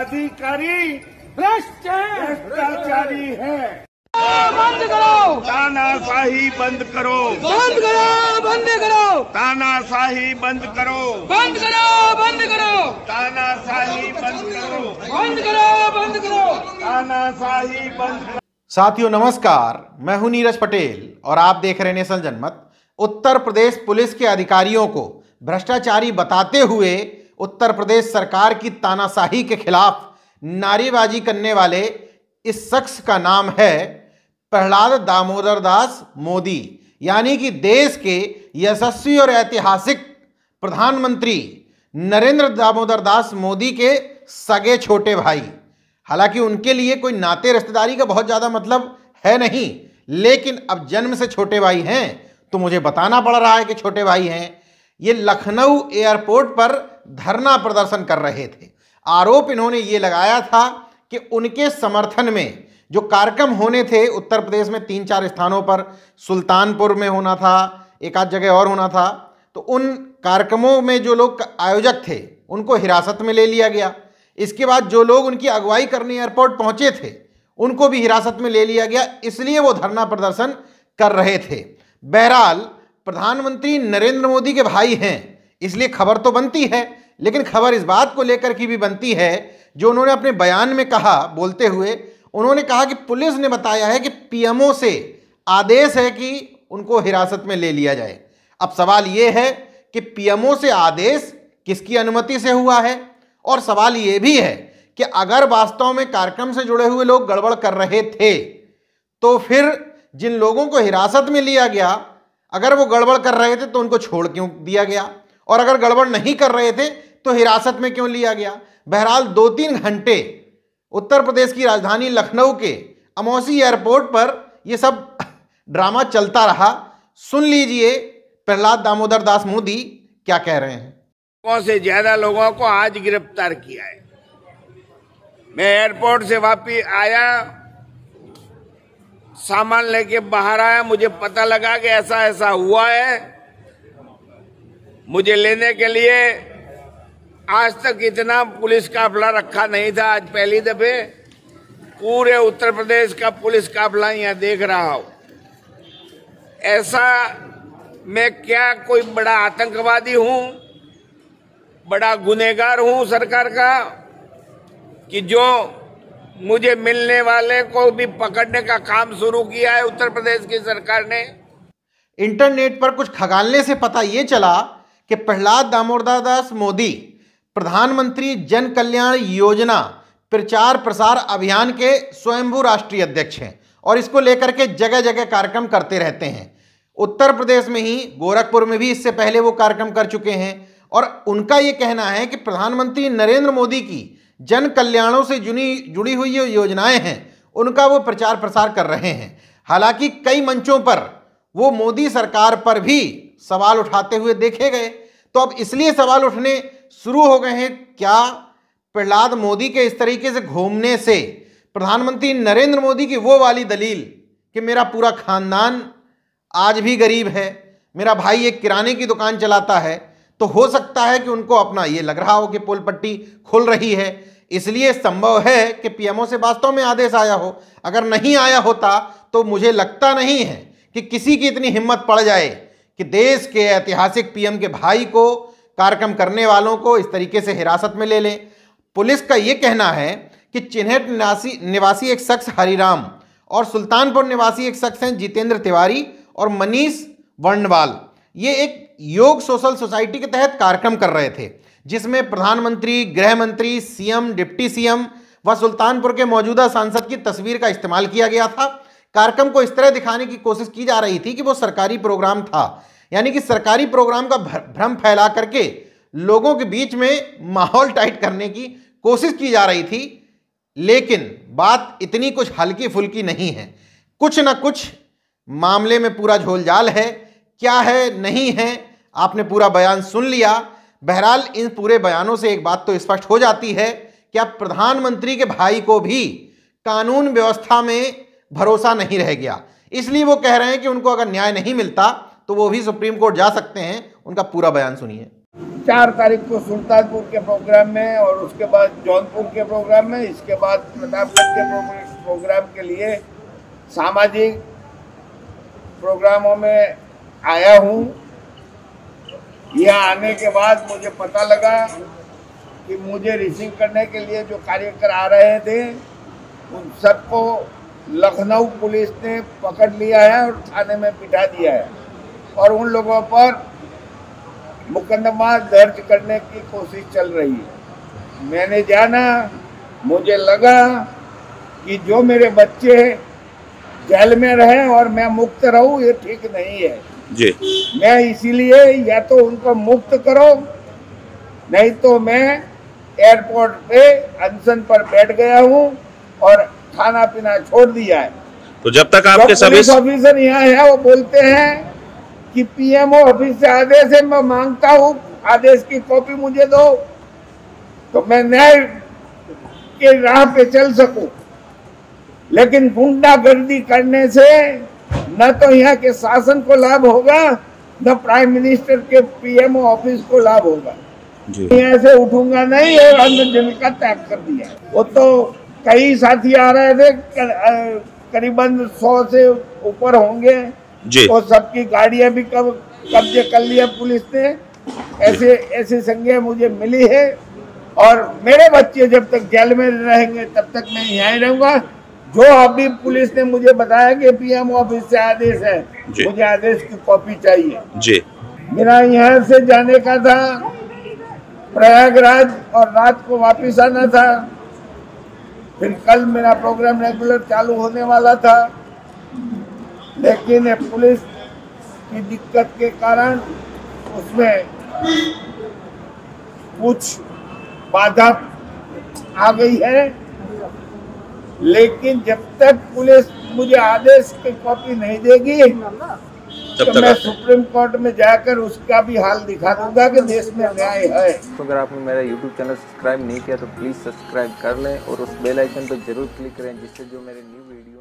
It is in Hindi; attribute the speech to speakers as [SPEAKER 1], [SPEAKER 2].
[SPEAKER 1] अधिकारी भ्रष्टाचारी है।
[SPEAKER 2] बंद करो,
[SPEAKER 1] तानाशाही बंद करो,
[SPEAKER 2] बंद करो, बंद करो,
[SPEAKER 1] तानाशाही बंद करो,
[SPEAKER 2] बंद करो, बंद करो,
[SPEAKER 1] तानाशाही बंद करो,
[SPEAKER 2] बंद करो, बंद करो,
[SPEAKER 1] तानाशाही बंद करो।
[SPEAKER 3] साथियों नमस्कार, मैं हूं नीरज पटेल और आप देख रहे हैं नेशन जनमत। उत्तर प्रदेश पुलिस के अधिकारियों को भ्रष्टाचारी बताते हुए उत्तर प्रदेश सरकार की तानाशाही के खिलाफ नारेबाजी करने वाले इस शख्स का नाम है प्रहलाद दामोदर दास मोदी, यानी कि देश के यशस्वी और ऐतिहासिक प्रधानमंत्री नरेंद्र दामोदर दास मोदी के सगे छोटे भाई। हालांकि उनके लिए कोई नाते रिश्तेदारी का बहुत ज़्यादा मतलब है नहीं, लेकिन अब जन्म से छोटे भाई हैं तो मुझे बताना पड़ रहा है कि छोटे भाई हैं। ये लखनऊ एयरपोर्ट पर धरना प्रदर्शन कर रहे थे। आरोप इन्होंने ये लगाया था कि उनके समर्थन में जो कार्यक्रम होने थे उत्तर प्रदेश में 3-4 स्थानों पर, सुल्तानपुर में होना था, एक आध जगह और होना था, तो उन कार्यक्रमों में जो लोग आयोजक थे उनको हिरासत में ले लिया गया। इसके बाद जो लोग उनकी अगुवाई करने एयरपोर्ट पहुंचे थे उनको भी हिरासत में ले लिया गया, इसलिए वो धरना प्रदर्शन कर रहे थे। बहरहाल प्रधानमंत्री नरेंद्र मोदी के भाई हैं, इसलिए खबर तो बनती है, लेकिन खबर इस बात को लेकर की भी बनती है जो उन्होंने अपने बयान में कहा। बोलते हुए उन्होंने कहा कि पुलिस ने बताया है कि पीएमओ से आदेश है कि उनको हिरासत में ले लिया जाए। अब सवाल ये है कि पीएमओ से आदेश किसकी अनुमति से हुआ है, और सवाल ये भी है कि अगर वास्तव में कार्यक्रम से जुड़े हुए लोग गड़बड़ कर रहे थे तो फिर जिन लोगों को हिरासत में लिया गया, अगर वो गड़बड़ कर रहे थे तो उनको छोड़ क्यों दिया गया, और अगर गड़बड़ नहीं कर रहे थे तो हिरासत में क्यों लिया गया। बहरहाल 2-3 घंटे उत्तर प्रदेश की राजधानी लखनऊ के अमौसी एयरपोर्ट पर यह सब ड्रामा चलता रहा। सुन लीजिए प्रहलाद दामोदर दास मोदी क्या कह रहे हैं।
[SPEAKER 1] से ज्यादा लोगों को आज गिरफ्तार किया है। मैं एयरपोर्ट से वापस आया, सामान लेके बाहर आया, मुझे पता लगा कि ऐसा ऐसा हुआ है। मुझे लेने के लिए आज तक इतना पुलिस काफिला रखा नहीं था। आज पहली दफे पूरे उत्तर प्रदेश का पुलिस काफिला यहां देख रहा हूं। ऐसा मैं क्या कोई बड़ा आतंकवादी हूं, बड़ा गुनहगार हूं सरकार का, कि जो मुझे मिलने वाले को भी पकड़ने का काम शुरू किया है उत्तर प्रदेश की सरकार ने।
[SPEAKER 3] इंटरनेट पर कुछ खगालने से पता ये चला कि प्रहलाद दामोदर दास मोदी प्रधानमंत्री जन कल्याण योजना प्रचार प्रसार अभियान के स्वयंभू राष्ट्रीय अध्यक्ष हैं और इसको लेकर के जगह जगह कार्यक्रम करते रहते हैं। उत्तर प्रदेश में ही गोरखपुर में भी इससे पहले वो कार्यक्रम कर चुके हैं और उनका ये कहना है कि प्रधानमंत्री नरेंद्र मोदी की जन कल्याणों से जुड़ी हुई जो योजनाएं हैं उनका वो प्रचार प्रसार कर रहे हैं। हालांकि कई मंचों पर वो मोदी सरकार पर भी सवाल उठाते हुए देखे गए, तो अब इसलिए सवाल उठने शुरू हो गए हैं, क्या प्रहलाद मोदी के इस तरीके से घूमने से प्रधानमंत्री नरेंद्र मोदी की वो वाली दलील कि मेरा पूरा खानदान आज भी गरीब है, मेरा भाई एक किराने की दुकान चलाता है, तो हो सकता है कि उनको अपना ये लग रहा हो कि पुल पट्टी खुल रही है, इसलिए संभव है कि पीएमओ से वास्तव में आदेश आया हो। अगर नहीं आया होता तो मुझे लगता नहीं है कि किसी की इतनी हिम्मत पड़ जाए कि देश के ऐतिहासिक पीएम के भाई को, कार्यक्रम करने वालों को इस तरीके से हिरासत में ले लें। पुलिस का ये कहना है कि चिन्हट निवासी एक शख्स हरिराम और सुल्तानपुर निवासी एक शख्स हैं जितेंद्र तिवारी और मनीष वर्णवाल, ये एक योग सोशल सोसाइटी के तहत कार्यक्रम कर रहे थे जिसमें प्रधानमंत्री, गृह मंत्री, सीएम, डिप्टी सीएम व सुल्तानपुर के मौजूदा सांसद की तस्वीर का इस्तेमाल किया गया था। कार्यक्रम को इस तरह दिखाने की कोशिश की जा रही थी कि वो सरकारी प्रोग्राम था, यानी कि सरकारी प्रोग्राम का भ्रम फैला करके लोगों के बीच में माहौल टाइट करने की कोशिश की जा रही थी। लेकिन बात इतनी कुछ हल्की फुल्की नहीं है, कुछ ना कुछ मामले में पूरा झोलझाल है। क्या है नहीं है, आपने पूरा बयान सुन लिया। बहरहाल इन पूरे बयानों से एक बात तो स्पष्ट हो जाती है कि अब प्रधानमंत्री के भाई को भी कानून व्यवस्था में भरोसा नहीं रह गया, इसलिए वो कह रहे हैं कि उनको अगर न्याय नहीं मिलता तो वो भी सुप्रीम कोर्ट जा सकते हैं। उनका पूरा बयान सुनिए।
[SPEAKER 1] 4 तारीख को सुल्तानपुर के प्रोग्राम में और उसके बाद जौनपुर के प्रोग्राम में, इसके बाद प्रतापगढ़ के प्रोग्राम के लिए सामाजिक प्रोग्रामों में आया हूँ। यहाँ आने के बाद मुझे पता लगा कि मुझे रिसीव करने के लिए जो कार्यकर आ रहे थे उन सबको लखनऊ पुलिस ने पकड़ लिया है और थाने में बिठा दिया है और उन लोगों पर मुकदमा दर्ज करने की कोशिश चल रही है। मैंने जाना, मुझे लगा कि जो मेरे बच्चे जेल में रहे और मैं मुक्त रहूं, ये ठीक नहीं है
[SPEAKER 4] जी।
[SPEAKER 1] मैं इसीलिए या तो उनको मुक्त करो, नहीं तो मैं एयरपोर्ट पे अनशन पर बैठ गया हूँ और खाना पीना छोड़ दिया है।
[SPEAKER 4] तो जब तक आपके सभी
[SPEAKER 1] पुलिस ऑफिसर यहाँ है वो बोलते हैं कि पीएमओ ऑफिस से आदेश है, मैं मांगता हूँ आदेश की कॉपी मुझे दो तो मैं न्याय के राह पे चल सकूं। लेकिन गुंडागर्दी करने से न तो यहाँ के शासन को लाभ होगा, न प्राइम मिनिस्टर के पीएमओ ऑफिस को लाभ होगा। यहाँ से उठूंगा नहीं और अंदर दिल का त्याग कर दिया। वो तो कई साथी आ रहे थे, करीबन 100 से ऊपर होंगे जी। और सबकी गाड़ियां भी कब्जे कर लिया पुलिस ने। ऐसे संज्ञा मुझे मिली है और मेरे बच्चे जब तक जेल में रहेंगे तब तक मैं यहाँ ही रहूंगा। जो अभी पुलिस ने मुझे बताया कि पीएम ऑफिस से आदेश है, मुझे आदेश की कॉपी चाहिए जी। मेरा यहाँ से जाने का था प्रयागराज और रात को वापस आना था। फिर कल मेरा प्रोग्राम रेगुलर चालू होने वाला था, लेकिन पुलिस की दिक्कत के कारण उसमें कुछ बाधा आ गई है। लेकिन जब तक पुलिस मुझे आदेश की कॉपी नहीं देगी तो मैं सुप्रीम कोर्ट में जाकर उसका भी हाल दिखा दूंगा कि देश में न्याय है।
[SPEAKER 5] तो अगर आपने मेरा YouTube चैनल सब्सक्राइब नहीं किया तो प्लीज़ सब्सक्राइब कर लें और उस बेल आइकन पर जरूर क्लिक करें, जिससे जो मेरे न्यू वीडियो